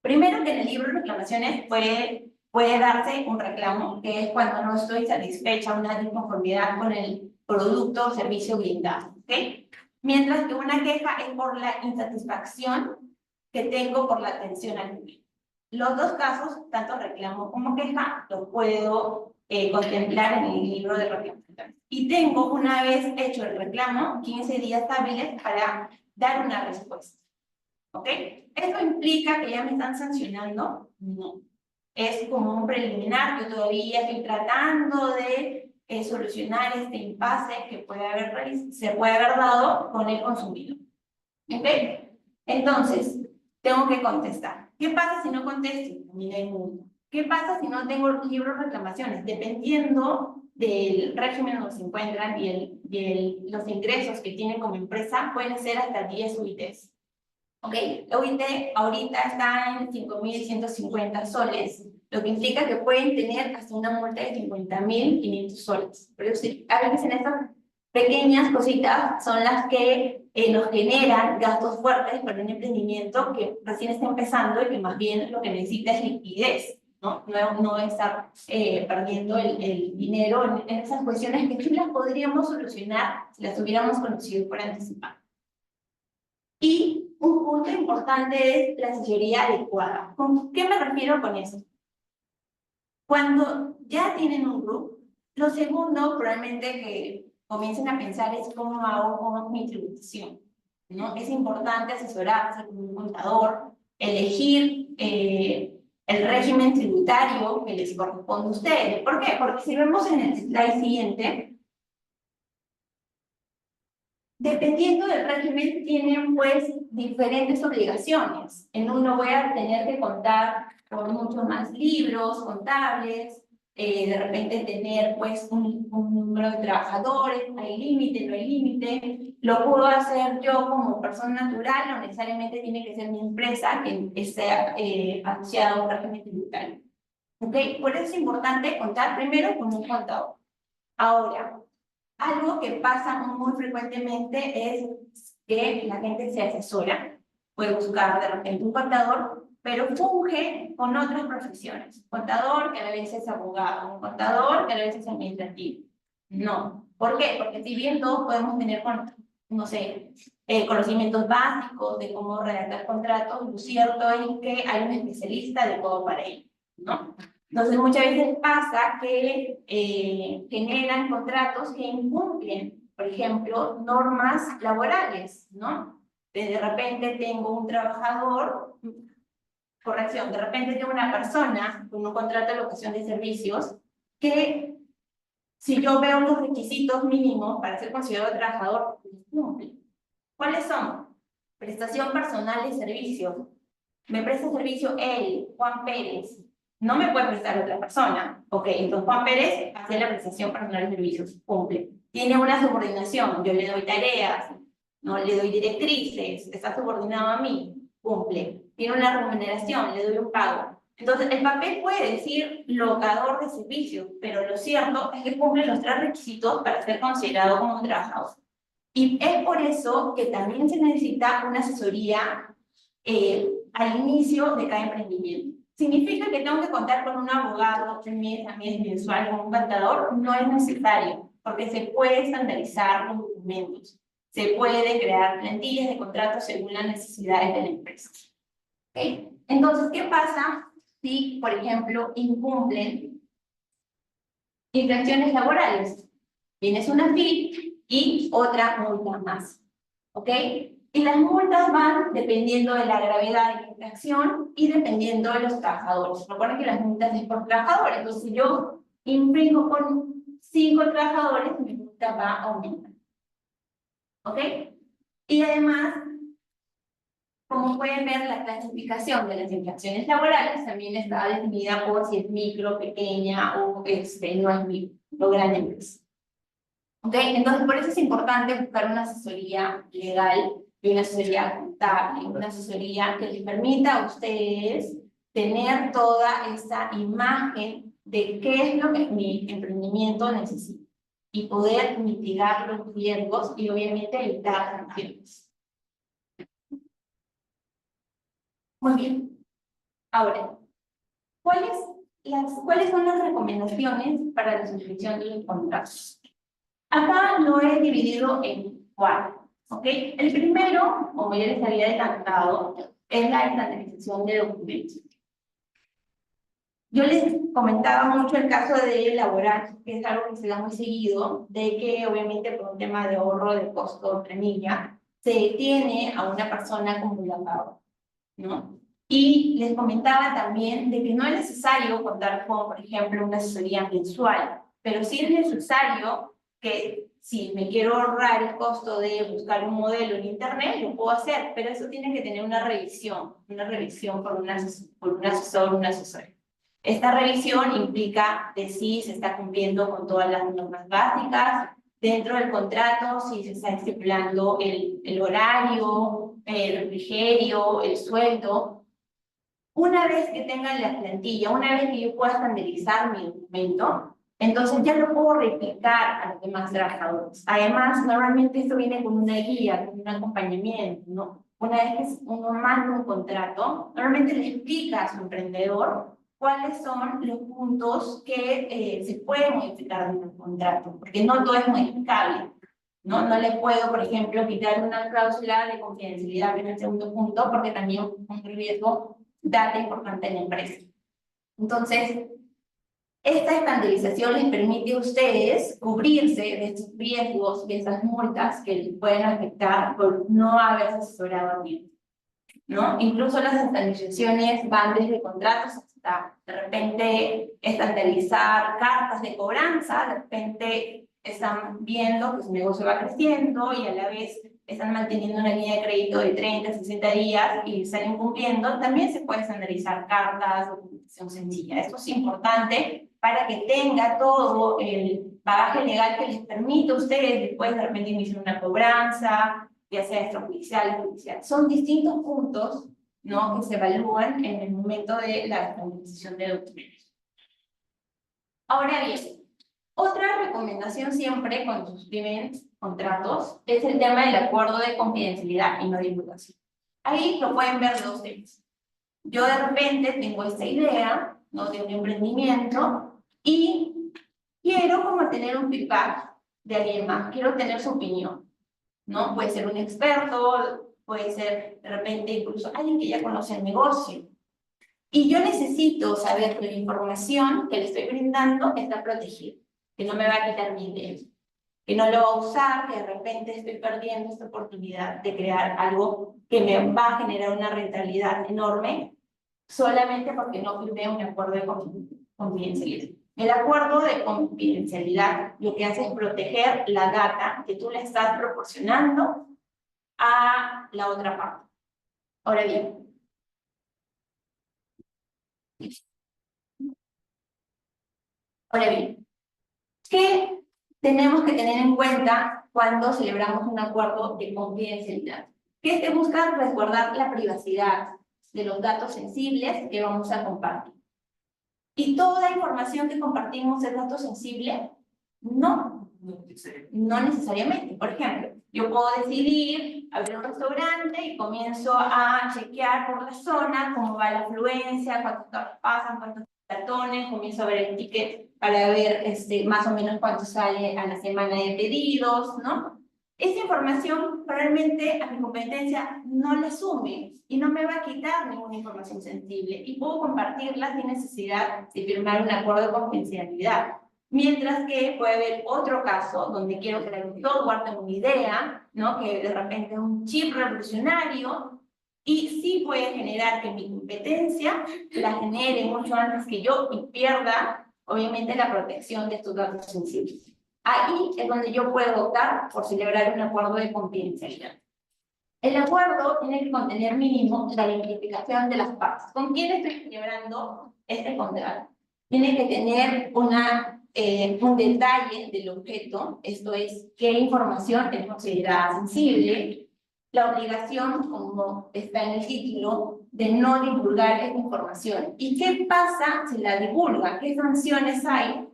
Primero que en el libro de reclamaciones puede darse un reclamo, que es cuando no estoy satisfecha, una disconformidad con el producto o servicio brindado. ¿Okay? Mientras que una queja es por la insatisfacción que tengo por la atención al cliente. Los dos casos, tanto reclamo como queja, los puedo contemplar en el libro de reclamaciones. Y tengo, una vez hecho el reclamo, 15 días hábiles para dar una respuesta. ¿Ok? ¿Esto implica que ya me están sancionando? No. Es como un preliminar. Yo todavía estoy tratando de solucionar este impasse que se puede haber dado con el consumidor. ¿Ok? Entonces, tengo que contestar. ¿Qué pasa si no contesto? Mira el mundo. ¿Qué pasa si no tengo libro de reclamaciones? Dependiendo del régimen donde se encuentran y los ingresos que tienen como empresa, pueden ser hasta 10 UITs. ¿Ok? La UIT ahorita está en 5.150 soles, lo que implica que pueden tener hasta una multa de 50.500 soles. Pero sí, a veces en estas pequeñas cositas son las que nos generan gastos fuertes para un emprendimiento que recién está empezando y que más bien lo que necesita es liquidez. No estar perdiendo el dinero en esas cuestiones que sí las podríamos solucionar si las hubiéramos conocido por anticipado. Y un punto importante es la asesoría adecuada. ¿Con qué me refiero con eso? Cuando ya tienen un grupo, lo segundo probablemente que comiencen a pensar es cómo hago con mi tributación, ¿no? Es importante asesorarse con un contador elegir el régimen tributario que les corresponde a ustedes. ¿Por qué? Porque si vemos en el slide siguiente, dependiendo del régimen, tienen pues diferentes obligaciones. En uno voy a tener que contar con muchos más libros contables, de repente tener pues un número de trabajadores, hay límite, no hay límite. Lo puedo hacer yo como persona natural, no necesariamente tiene que ser mi empresa que esté asociada a un régimen tributario. ¿Okay? Por eso es importante contar primero con un contador. Ahora, algo que pasa muy frecuentemente es que la gente se asesora, puede buscar de repente un contador, pero funge con otras profesiones. Un contador que a la vez es abogado, un contador que a la vez es administrativo. No. ¿Por qué? Porque si bien todos podemos tener, no sé, conocimientos básicos de cómo redactar contratos, lo cierto es que hay un especialista adecuado para ello, ¿no? Entonces, muchas veces pasa que generan contratos que incumplen, por ejemplo, normas laborales, ¿no? De repente tengo un trabajador, corrección, de repente tengo una persona con un contrato de locación de servicios que, si yo veo los requisitos mínimos para ser considerado trabajador, los cumple. ¿Cuáles son? Prestación personal de servicio. Me presta servicio él, Juan Pérez. No me puede prestar otra persona. Ok, entonces Juan Pérez hace la prestación personal de servicios, cumple. Tiene una subordinación, yo le doy tareas, no le doy directrices, está subordinado a mí, cumple. Tiene una remuneración, le doy un pago. Entonces, el papel puede decir locador de servicios, pero lo cierto es que cumple los 3 requisitos para ser considerado como un trabajador. Y es por eso que también se necesita una asesoría al inicio de cada emprendimiento. ¿Significa que tengo que contar con un abogado mes a mes mensual con un contador? No es necesario, porque se puede estandarizar los documentos. Se puede crear plantillas de contratos según las necesidades de la empresa. ¿Okay? Entonces, ¿qué pasa si, por ejemplo, incumplen infracciones laborales? Tienes una FIP y otra multa más. ¿Ok? Y las multas van dependiendo de la gravedad de la infracción y dependiendo de los trabajadores. Recuerden que las multas es por trabajador. Entonces, si yo infringo con 5 trabajadores, mi multa va a aumentar. ¿Ok? Y además, como pueden ver, la clasificación de las infracciones laborales también está definida por si es micro, pequeña o no es micro, o gran empresa. ¿Ok? Entonces, por eso es importante buscar una asesoría legal y una asesoría contable, una asesoría que les permita a ustedes tener toda esa imagen de qué es lo que mi emprendimiento necesita y poder mitigar los riesgos y obviamente evitar sanciones. Muy bien. Ahora, ¿cuáles son las recomendaciones para la suscripción de los contratos? Acá lo he dividido en 4, ¿ok? El primero, como ya les había adelantado, es la estandarización de documentos. Yo les comentaba mucho el caso de laboral, que es algo que se da muy seguido, de que obviamente por un tema de ahorro de costo de planilla, se tiene a una persona como laborador, ¿no? Y les comentaba también de que no es necesario contar con, por ejemplo, una asesoría mensual, pero sí es necesario que si me quiero ahorrar el costo de buscar un modelo en internet, lo puedo hacer, pero eso tiene que tener una revisión por un asesor, un asesor. Esta revisión implica de si se está cumpliendo con todas las normas básicas, dentro del contrato, si se está estipulando el horario, el refrigerio, el sueldo. Una vez que tengan la plantilla, una vez que yo pueda estandarizar mi documento, entonces ya lo puedo replicar a los demás trabajadores. Además, normalmente esto viene con una guía, con un acompañamiento, ¿no? Una vez que uno manda un contrato, normalmente le explica a su emprendedor cuáles son los puntos que se pueden modificar en el contrato, porque no todo es modificable, ¿no? No le puedo, por ejemplo, quitar una cláusula de confidencialidad en el segundo punto, porque también un riesgo data importante en la empresa. Entonces, esta estandarización les permite a ustedes cubrirse de estos riesgos, de esas multas que les pueden afectar por no haberse asesorado bien. ¿no? Incluso las estandarizaciones van desde contratos hasta, de repente, estandarizar cartas de cobranza, de repente están viendo que su negocio va creciendo y a la vez están manteniendo una línea de crédito de 30, 60 días y están incumpliendo, también se puede estandarizar cartas, documentación sencilla. Esto es importante para que tenga todo el bagaje legal que les permita a ustedes después de repente iniciar una cobranza, ya sea extrajudicial o judicial. Son distintos puntos, ¿no?, que se evalúan en el momento de la estandarización de documentos. Ahora bien, otra recomendación siempre cuando suscriben contratos es el tema del acuerdo de confidencialidad y no divulgación. Ahí lo pueden ver de dos temas. Yo de repente tengo esta idea, ¿no?, de un emprendimiento y quiero como tener un feedback de alguien más, quiero tener su opinión, ¿no? Puede ser un experto, puede ser de repente incluso alguien que ya conoce el negocio. Y yo necesito saber que la información que le estoy brindando está protegida, que no me va a quitar mi idea, que no lo va a usar, que de repente estoy perdiendo esta oportunidad de crear algo que me va a generar una rentabilidad enorme solamente porque no firmé un acuerdo de confidencialidad. El acuerdo de confidencialidad lo que hace es proteger la data que tú le estás proporcionando a la otra parte. Ahora bien, ¿qué tenemos que tener en cuenta cuando celebramos un acuerdo de confidencialidad? Que este busca resguardar la privacidad de los datos sensibles que vamos a compartir. ¿Y toda información que compartimos es dato sensible? No, no necesariamente. Por ejemplo, yo puedo decidir abrir un restaurante y comienzo a chequear por la zona cómo va la afluencia, cuántos carros pasan, cuántos cartones, comienzo a ver el ticket para ver más o menos cuánto sale a la semana de pedidos, ¿no? Esa información probablemente a mi competencia no la asume y no me va a quitar ninguna información sensible y puedo compartirla sin necesidad de firmar un acuerdo de confidencialidad. Mientras que puede haber otro caso donde quiero crear un software, tengo una idea, ¿no?, que de repente es un chip revolucionario y sí puede generar que mi competencia la genere mucho antes que yo y pierda, obviamente, la protección de estos datos sensibles. Ahí es donde yo puedo optar por celebrar un acuerdo de confidencialidad. El acuerdo tiene que contener mínimo la identificación de las partes. ¿Con quién estoy celebrando este contrato? Tiene que tener un detalle del objeto, esto es, qué información es considerada sensible, la obligación, como está en el título, de no divulgar esta información. ¿Y qué pasa si la divulga? ¿Qué sanciones hay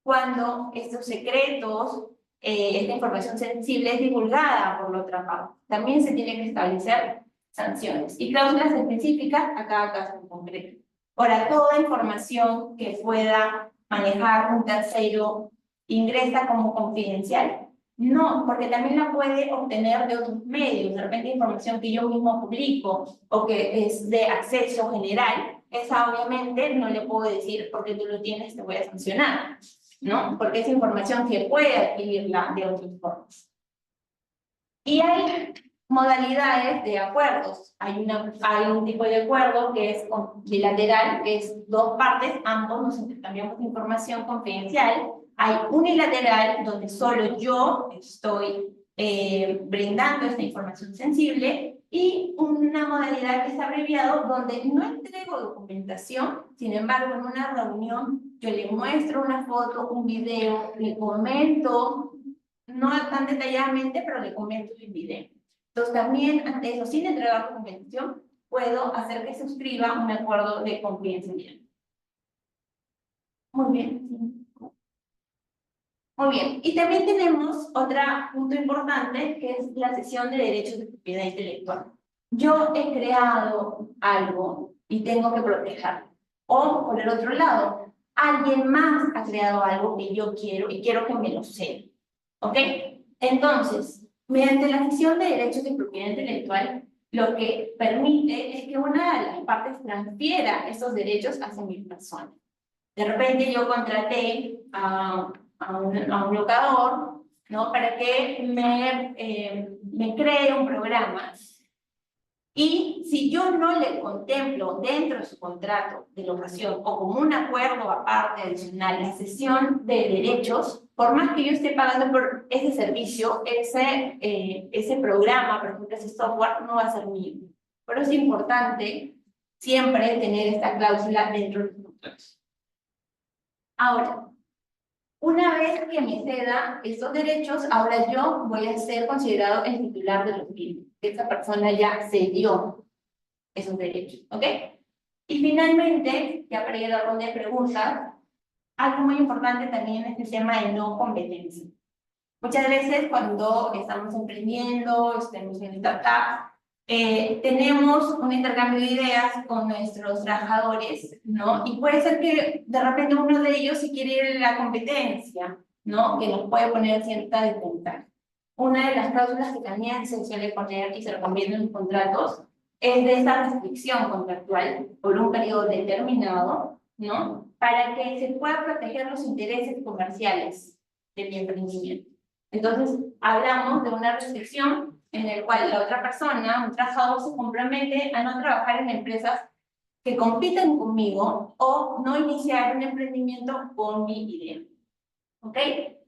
cuando estos secretos, esta información sensible es divulgada por la otra parte? También se tienen que establecer sanciones y cláusulas específicas a cada caso en concreto. Ahora, toda información que pueda manejar un tercero ingresa como confidencial. No, porque también la puede obtener de otros medios, de repente información que yo mismo publico o que es de acceso general. Esa obviamente no le puedo decir porque tú lo tienes, te voy a sancionar, ¿no? Porque es información que puede adquirirla de otras formas. Y hay modalidades de acuerdos. Hay un tipo de acuerdo que es bilateral, que es dos partes, ambos nos intercambiamos información confidencial. Hay unilateral, donde solo yo estoy brindando esta información sensible, y una modalidad que es abreviado, donde no entrego documentación, sin embargo, en una reunión yo le muestro una foto, un video, le comento, no tan detalladamente, pero le comento el video. Entonces, también ante eso, sin entregar documentación, puedo hacer que se suscriba un acuerdo de confidencialidad. Muy bien. Muy bien. Y también tenemos otro punto importante, que es la cesión de derechos de propiedad intelectual. Yo he creado algo y tengo que protegerlo. O, por el otro lado, alguien más ha creado algo que yo quiero y quiero que me lo ceda. ¿Ok? Entonces, mediante la cesión de derechos de propiedad intelectual, lo que permite es que una de las partes transfiera esos derechos hacia mi persona. De repente yo contraté a un locador, ¿no?, para que me cree un programa Y si yo no le contemplo dentro de su contrato de locación o como un acuerdo aparte adicional la cesión de derechos, por más que yo esté pagando por ese servicio, ese programa, por ejemplo, ese software, no va a ser mío. Pero es importante siempre tener esta cláusula dentro de los contratos. Ahora, una vez que me ceda estos derechos, ahora yo voy a ser considerado el titular de los bienes. Esa persona ya cedió esos derechos, ¿ok? Y finalmente, ya para ir a la ronda de preguntas, algo muy importante también es el tema de no competencia. Muchas veces cuando estamos emprendiendo, estamos en startup, tenemos un intercambio de ideas con nuestros trabajadores, ¿no? Y puede ser que de repente uno de ellos se quiere ir a la competencia, ¿no? Que nos puede poner cierta desventaja. Una de las cláusulas que también se suele poner y se recomienda en los contratos es de esa restricción contractual por un periodo determinado, ¿no? Para que se puedan proteger los intereses comerciales de mi emprendimiento. Entonces, hablamos de una restricción en la cual la otra persona, un trabajador, se compromete a no trabajar en empresas que compiten conmigo o no iniciar un emprendimiento con mi idea. ¿Ok?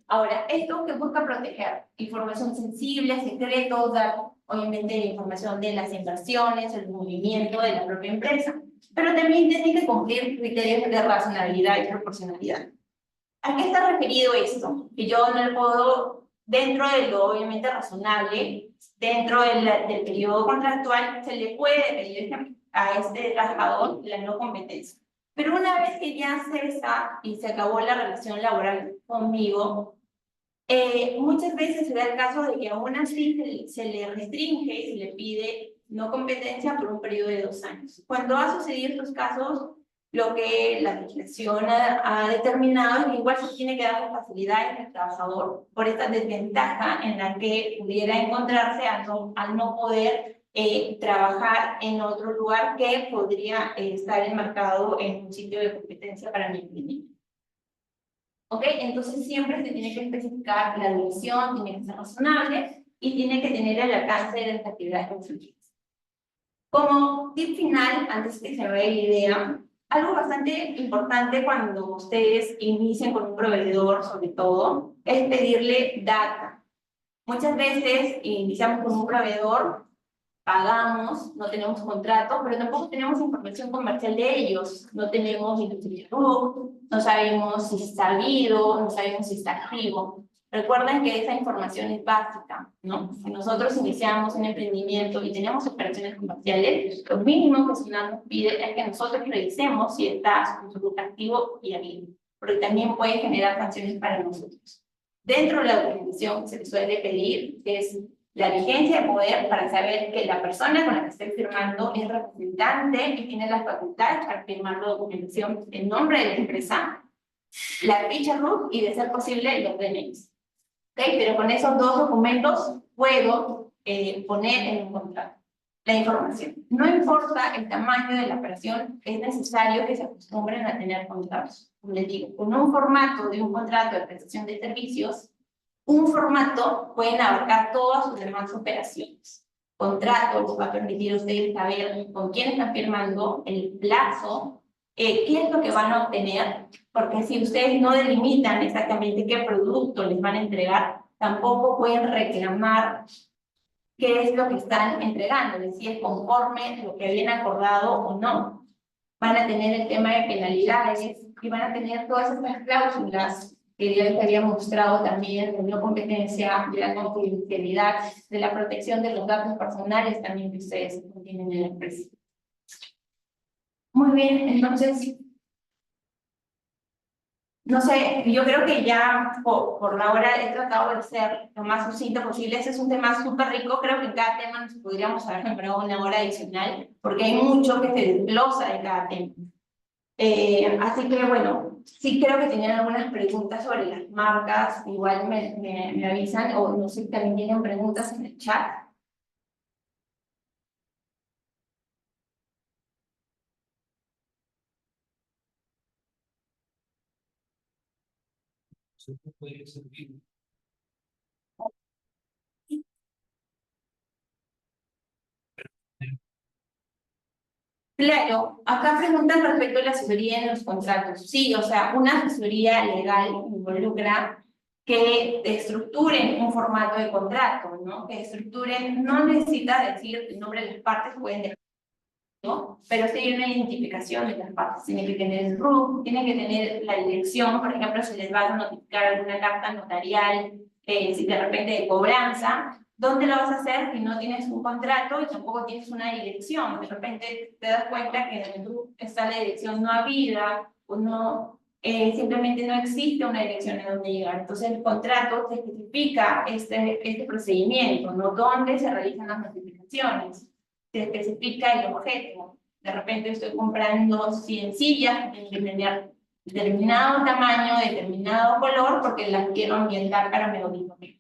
Ahora, esto que busca proteger información sensible, secretos, dar obviamente información de las inversiones, el movimiento de la propia empresa, pero también tiene que cumplir criterios de razonabilidad y proporcionalidad. ¿A qué está referido esto? Que yo no le puedo, dentro de lo obviamente razonable, dentro del periodo contractual, se le puede pedir a este trabajador la no competencia. Pero una vez que ya cesa y se acabó la relación laboral conmigo, muchas veces se da el caso de que aún así se le restringe y se le pide no competencia por un periodo de 2 años. Cuando ha sucedido estos casos, lo que la legislación ha determinado es que igual se tiene que dar las facilidades al trabajador por esta desventaja en la que pudiera encontrarse al no poder trabajar en otro lugar que podría estar enmarcado en un sitio de competencia para mi emprendimiento. ¿Ok? Entonces siempre se tiene que especificar la duración, tiene que ser razonable y tiene que tener el alcance de las actividades conflictivas. Como tip final, antes que se me vaya la idea, algo bastante importante cuando ustedes inician con un proveedor, sobre todo, es pedirle data. Muchas veces iniciamos con un proveedor, pagamos, no tenemos contrato, pero tampoco tenemos información comercial de ellos. No tenemos industria RUC, no sabemos si está habido, no sabemos si está activo. Recuerden que esa información es básica, ¿no? Si nosotros iniciamos un emprendimiento y tenemos operaciones comerciales, lo mínimo que SUNAT nos pide es que nosotros revisemos si está su RUC activo y habido, porque también puede generar sanciones para nosotros. Dentro de la documentación se suele pedir es la vigencia de poder para saber que la persona con la que estoy firmando es representante y tiene las facultades para firmar la documentación en nombre de la empresa, la ficha RUC y, de ser posible, los DNIs. ¿Okay? Pero con esos 2 documentos puedo poner en un contrato la información. No importa el tamaño de la operación, es necesario que se acostumbren a tener contratos. Como les digo, con un formato de un contrato de prestación de servicios, un formato pueden abarcar todas sus demás operaciones. Contrato les va a permitir a ustedes saber con quién están firmando, el plazo, qué es lo que van a obtener, porque si ustedes no delimitan exactamente qué producto les van a entregar, tampoco pueden reclamar qué es lo que están entregando, es decir, conforme lo que habían acordado o no. Van a tener el tema de penalidades y van a tener todas estas cláusulas que yo les había mostrado también, de no competencia, de la confidencialidad, de la protección de los datos personales también que ustedes tienen en la empresa. Muy bien, entonces, no sé, yo creo que ya por la hora he tratado de ser lo más sucinto posible. Ese es un tema súper rico. Creo que en cada tema nos podríamos haber sembrado una hora adicional, porque hay mucho que se desglosa de cada tema. Así que bueno, sí creo que tenían algunas preguntas sobre las marcas. Igual me avisan, o no sé si también tienen preguntas en el chat. Claro, acá preguntan respecto a la asesoría en los contratos. Sí, o sea, una asesoría legal involucra que estructuren un formato de contrato, ¿no? Que estructuren, no necesita decir el nombre de las partes, pueden decir, ¿no? Pero sí hay una identificación de las partes. Tiene que tener el RUC, tiene que tener la dirección, por ejemplo, si les va a notificar alguna carta notarial, si de repente de cobranza. ¿Dónde lo vas a hacer si no tienes un contrato y tampoco tienes una dirección? De repente te das cuenta que en el RUC está la dirección no habida o no, simplemente no existe una dirección a donde llegar. Entonces el contrato te especifica este procedimiento, ¿no? Dónde se realizan las notificaciones, se especifica el objeto. De repente estoy comprando 100 sillas de determinado tamaño, determinado color, porque las quiero ambientar para mi auditorio.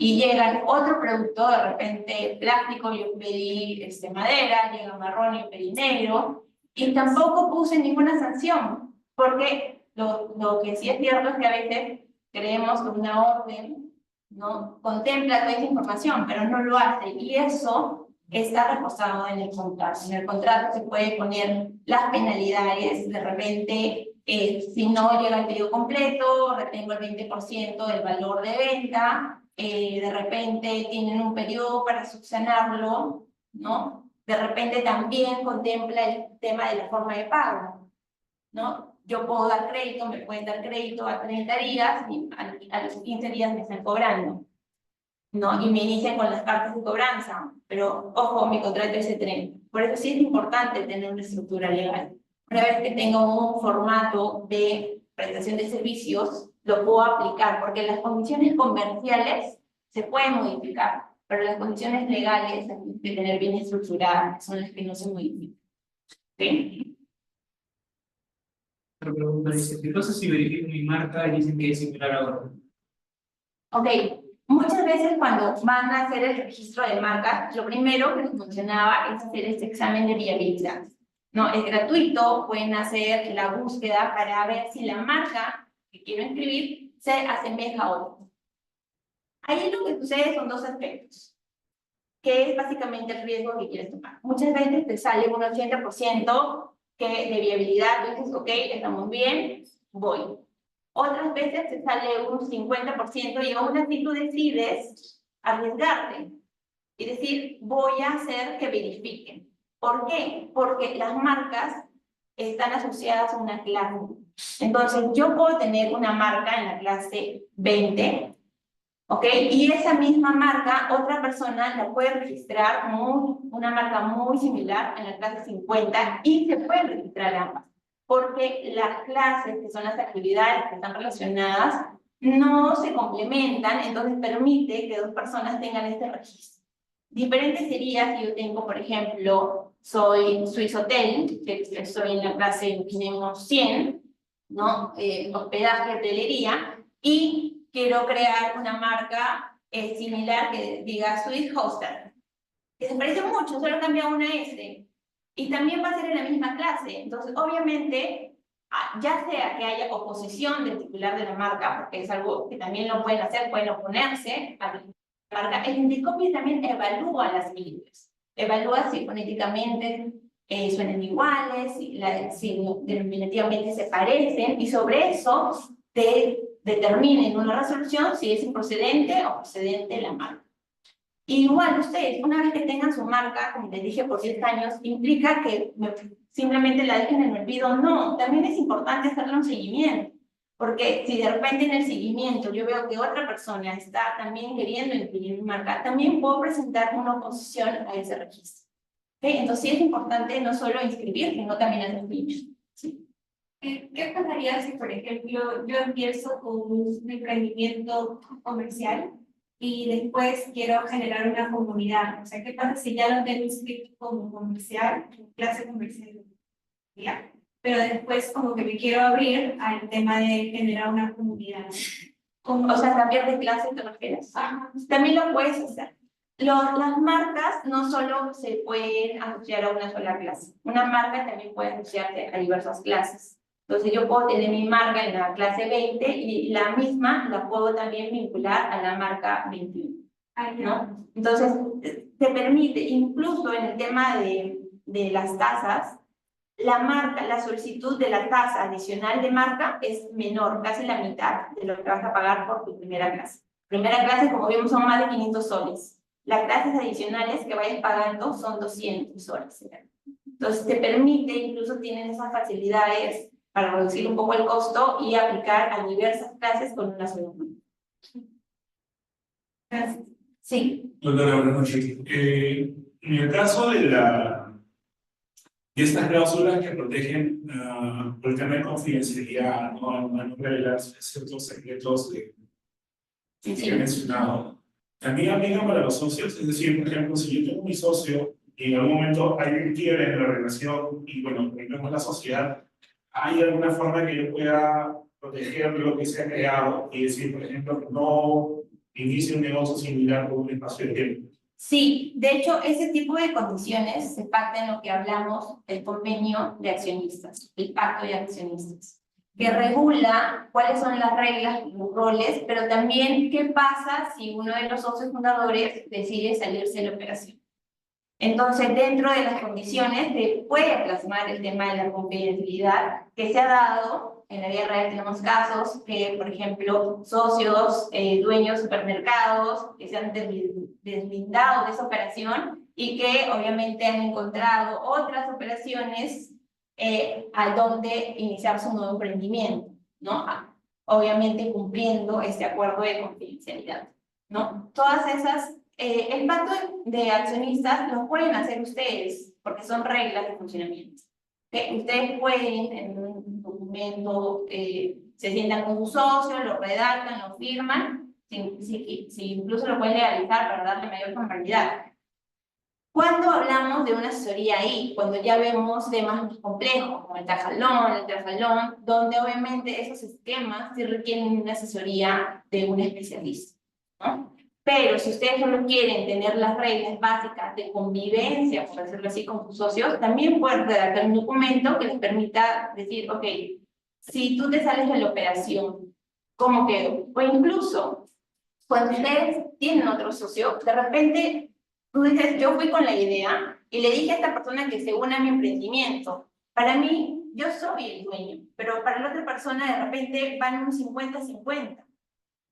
Y llega otro producto, de repente plástico, yo pedí madera, llega marrón y pedí negro, y tampoco puse ninguna sanción, porque lo que sí es cierto es que a veces creemos que una orden no contempla toda esa información, pero no lo hace, y eso está reposado en el contrato. En el contrato se puede poner las penalidades, de repente, si no llega el pedido completo, retengo el 20% del valor de venta, de repente tienen un periodo para subsanarlo, ¿no? De repente también contempla el tema de la forma de pago, ¿no? Yo puedo dar crédito, me pueden dar crédito a 30 días y a los 15 días me están cobrando, ¿no? Y me inician con las cartas de cobranza, pero ojo, mi contrato es de 30. Por eso sí es importante tener una estructura legal. Una vez que tengo un formato de prestación de servicios, lo puedo aplicar, porque las condiciones comerciales se pueden modificar, pero las condiciones legales hay que tener bien estructuradas, que son las que no se modifican. ¿Sí? Otra pregunta dice, ¿qué pasa si verifico mi marca y dicen que es similar a otra? Ok, muchas veces cuando van a hacer el registro de marca, lo primero que les mencionaba es hacer este examen de viabilidad. No, es gratuito, pueden hacer la búsqueda para ver si la marca que quiero inscribir se asemeja a otra. Ahí lo que sucede son dos aspectos, que es básicamente el riesgo que quieres tomar. Muchas veces te sale un 80% de viabilidad, tú dices, ok, estamos bien, voy. Otras veces te sale un 50% y aún así tú decides arriesgarte y decir, voy a hacer que verifiquen. ¿Por qué? Porque las marcas están asociadas a una clase. Entonces, yo puedo tener una marca en la clase 20, ¿ok? Y esa misma marca, otra persona la puede registrar como una marca muy similar en la clase 50 y se pueden registrar ambas, porque las clases, que son las actividades que están relacionadas, no se complementan, entonces permite que dos personas tengan este registro. Diferente sería si yo tengo, por ejemplo, soy Swiss Hotel, que estoy en la clase tenemos 100, ¿no? Hospedaje, hotelería, y quiero crear una marca similar que diga Swiss Hostel. Que se parece mucho, solo cambia una S. Y también va a ser en la misma clase. Entonces, obviamente, ya sea que haya oposición del titular de la marca, porque es algo que también lo pueden hacer, pueden oponerse a la marca, el Indicopy también evalúa las similitudes. Evalúa si fonéticamente suenan iguales, si denominativamente se parecen, y sobre eso te determina en una resolución si es improcedente o procedente la marca. Igual ustedes, una vez que tengan su marca, como les dije, por 10 años, implica que simplemente la dejen en el olvido. No, también es importante hacerle un seguimiento. Porque si de repente en el seguimiento yo veo que otra persona está también queriendo inscribir mi marca, también puedo presentar una oposición a ese registro. ¿Okay? Entonces sí es importante no solo inscribir, sino también hacer fichas. ¿Sí? ¿Qué pasaría si, por ejemplo, yo empiezo con un emprendimiento comercial y después quiero generar una comunidad? O sea, ¿qué pasa si ya lo tengo inscrito como comercial, clase comercial? ¿Ya? Pero después como que me quiero abrir al tema de generar una comunidad. O sea, cambiar de clase, ¿te refieres? Ajá. También lo puedes hacer. Las marcas no solo se pueden asociar a una sola clase. Una marca también puede asociarse a diversas clases. Entonces yo puedo tener mi marca en la clase 20 y la misma la puedo también vincular a la marca 21. ¿No? Entonces te permite, incluso en el tema de las tasas, la solicitud de la tasa adicional de marca es menor, casi la mitad de lo que vas a pagar por tu primera clase. Primera clase, como vimos, son más de 500 soles. Las clases adicionales que vayas pagando son 200 soles. Entonces, te permite, incluso tienen esas facilidades para reducir un poco el costo y aplicar a diversas clases con una sola moneda. Gracias. Sí. Doctora, buenas noches. En el caso de estas cláusulas que protegen por el tema de confidencialidad, no revelar ciertos secretos que he mencionado, también aplican para los socios. Es decir, por ejemplo, si yo tengo mi socio y en algún momento hay un quiebre en la relación y, bueno, rompemos la sociedad, ¿hay alguna forma que yo pueda proteger lo que se ha creado y decir, por ejemplo, que no inicie un negocio similar por un espacio de tiempo? Sí, de hecho, ese tipo de condiciones se pacta en lo que hablamos del convenio de accionistas, el pacto de accionistas, que regula cuáles son las reglas, los roles, pero también qué pasa si uno de los socios fundadores decide salirse de la operación. Entonces, dentro de las condiciones se puede plasmar el tema de la confidencialidad que se ha dado. En la vida real tenemos casos que, por ejemplo, socios, dueños de supermercados que se han deslindado de esa operación y que obviamente han encontrado otras operaciones a donde iniciar su nuevo emprendimiento, ¿no? Obviamente cumpliendo este acuerdo de confidencialidad, ¿no? Todas esas, el pacto de accionistas lo pueden hacer ustedes porque son reglas de funcionamiento. ¿Okay? Ustedes pueden en un documento, se sientan con su socio, lo redactan, lo firman, si incluso lo pueden legalizar para darle mayor formalidad. Cuando hablamos de una asesoría ahí, cuando ya vemos temas más complejos, como el trafalón, donde obviamente esos esquemas sí requieren una asesoría de un especialista, ¿no? Pero si ustedes solo quieren tener las reglas básicas de convivencia, por decirlo así, con sus socios, también pueden redactar un documento que les permita decir, ok, si tú te sales de la operación, ¿cómo quedó? O incluso, cuando ustedes tienen otro socio, de repente tú dices, yo fui con la idea y le dije a esta persona que se una a mi emprendimiento. Para mí, yo soy el dueño, pero para la otra persona de repente van un 50-50.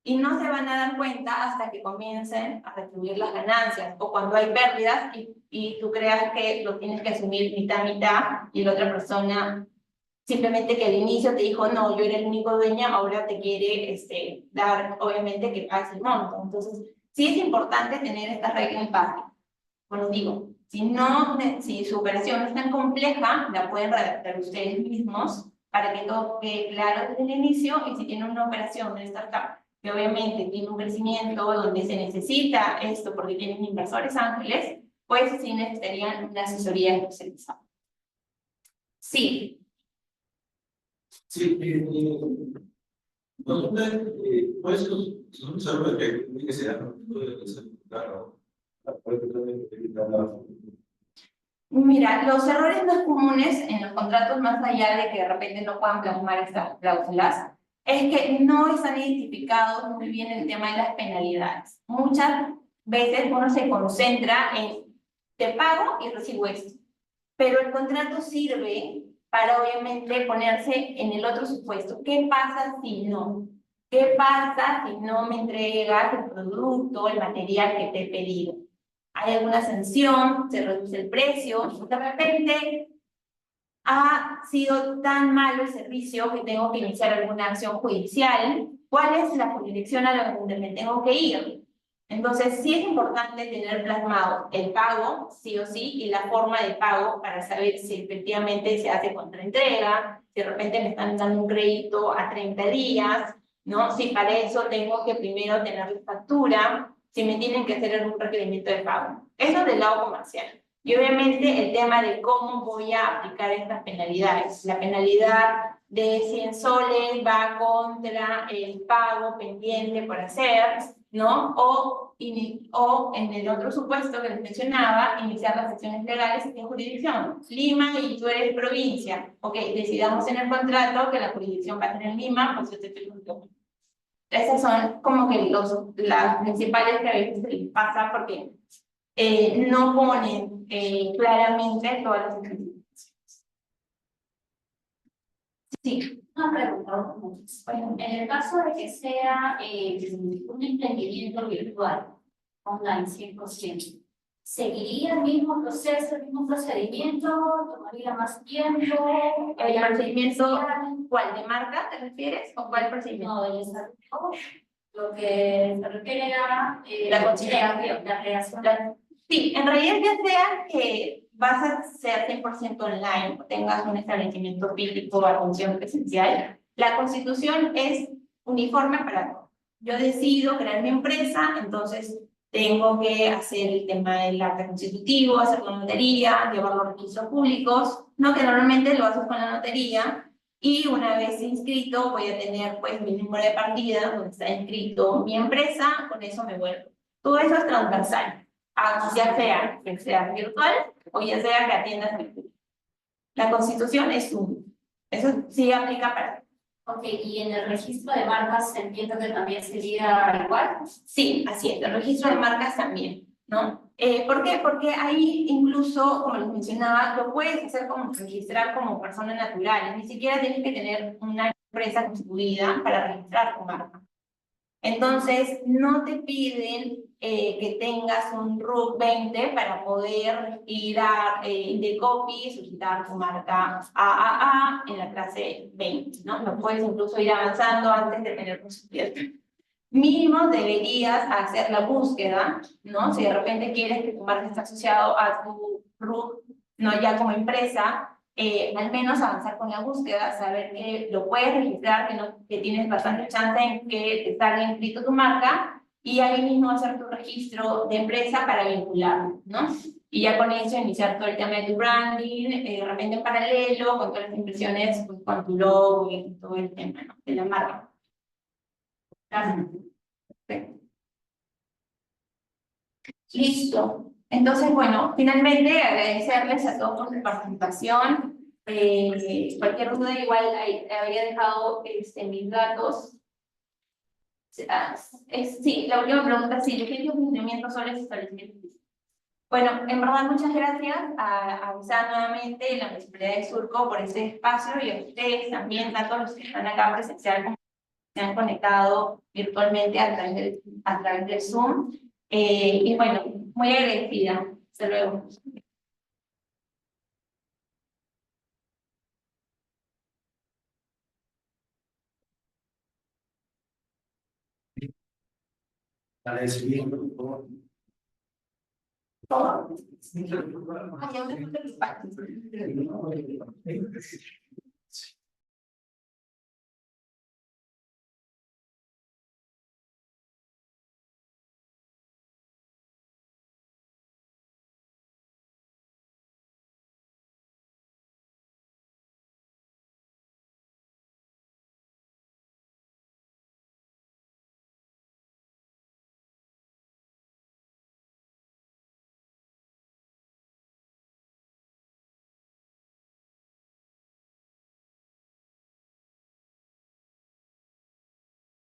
Y no se van a dar cuenta hasta que comiencen a retribuir las ganancias o cuando hay pérdidas y tú creas que lo tienes que asumir mitad a mitad y la otra persona simplemente que al inicio te dijo no, yo era el único dueño, ahora te quiere dar obviamente que pagues el monto. Entonces sí es importante tener estas reglas básicas. Bueno, digo, si su operación no es tan compleja, la pueden redactar ustedes mismos para que todo quede claro desde el inicio. Y si tienen una operación de startup que obviamente tiene un crecimiento donde se necesita esto porque tienen inversores ángeles, pues sí necesitarían una asesoría especializada. Sí. Sí, ¿cuáles son los errores que se dan? Mira, los errores más comunes en los contratos, más allá de que de repente no puedan plasmar estas cláusulas, es que no están identificados muy bien el tema de las penalidades. Muchas veces uno se concentra en te pago y recibo esto, pero el contrato sirve para obviamente ponerse en el otro supuesto. ¿Qué pasa si no? ¿Qué pasa si no me entregas el producto, el material que te he pedido? ¿Hay alguna sanción? ¿Se reduce el precio? De repente ha sido tan malo el servicio que tengo que iniciar alguna acción judicial. ¿Cuál es la jurisdicción a donde me tengo que ir? Entonces, sí es importante tener plasmado el pago, sí o sí, y la forma de pago para saber si efectivamente se hace contra entrega, si de repente me están dando un crédito a 30 días, ¿no? Si para eso tengo que primero tener la factura, si me tienen que hacer algún requerimiento de pago. Eso del lado comercial. Y obviamente el tema de cómo voy a aplicar estas penalidades. La penalidad de 100 soles va contra el pago pendiente por hacer, ¿no? O en el otro supuesto que les mencionaba, iniciar las acciones legales en jurisdicción. Lima y tú eres provincia. Ok, decidamos en el contrato que la jurisdicción va a tener Lima, pues yo te estoy contando. Esas son como que las principales que a veces se les pasa porque no ponen claramente todas las instituciones. Sí, Una pregunta, bueno, en el caso de que sea un emprendimiento virtual, online 100%, ¿seguiría el mismo proceso, el mismo procedimiento? ¿Tomaría más tiempo? el procedimiento, ¿cuál de marca te refieres o cuál procedimiento? No, el desarrollo. Lo que se refiere a La consideración. la creación. Sí, en realidad ya sea que vas a ser 100% online o tengas un establecimiento físico o atención presencial, la Constitución es uniforme para todos. Yo decido crear mi empresa, entonces tengo que hacer el tema del acta constitutivo, hacer la notaría, llevar los registros públicos, ¿no? Que normalmente lo haces con la notaría, y una vez inscrito voy a tener pues mi número de partida donde está inscrito mi empresa, con eso me vuelvo. Todo eso es transversal. Ya sea que sea virtual o ya sea que atiendas el público. La Constitución es un, eso sí aplica para. Ok, y en el registro de marcas entiendo que también sería igual. Sí, así es, el registro de marcas también, ¿no? ¿Por qué? Porque ahí incluso, como les mencionaba, lo puedes hacer como registrar como persona natural, ni siquiera tienes que tener una empresa constituida para registrar tu marca. Entonces, no te piden que tengas un RUC 20 para poder ir a Indecopy y solicitar tu marca AAA en la clase 20, ¿no? Lo puedes incluso ir avanzando antes de tener posibilidad. Mínimo deberías hacer la búsqueda, ¿no? Si de repente quieres que tu marca esté asociado a tu RUC, no ya como empresa, al menos avanzar con la búsqueda, saber que lo puedes registrar, que tienes bastante chance en que te salga inscrito tu marca, y ahí mismo hacer tu registro de empresa para vincularlo, ¿no? Y ya con eso iniciar todo el tema de tu branding, de repente en paralelo, con todas las impresiones, pues, con tu logo y todo el tema, ¿no? De la marca. Perfecto. Listo. Entonces, bueno, finalmente agradecerles a todos por su participación. Cualquier duda, igual había dejado mis datos. Sí, la última pregunta, sí, ¿qué tipo de funcionamiento son los establecimientos? Bueno, en verdad, muchas gracias a USAD nuevamente, la Municipalidad de Surco, por este espacio, y a ustedes también, tanto los que están acá presencial como se han conectado virtualmente a través del Zoom. Y bueno, muy agradecida. Hasta luego. Dale, seguir, por favor. Ay, ya me puse los patos.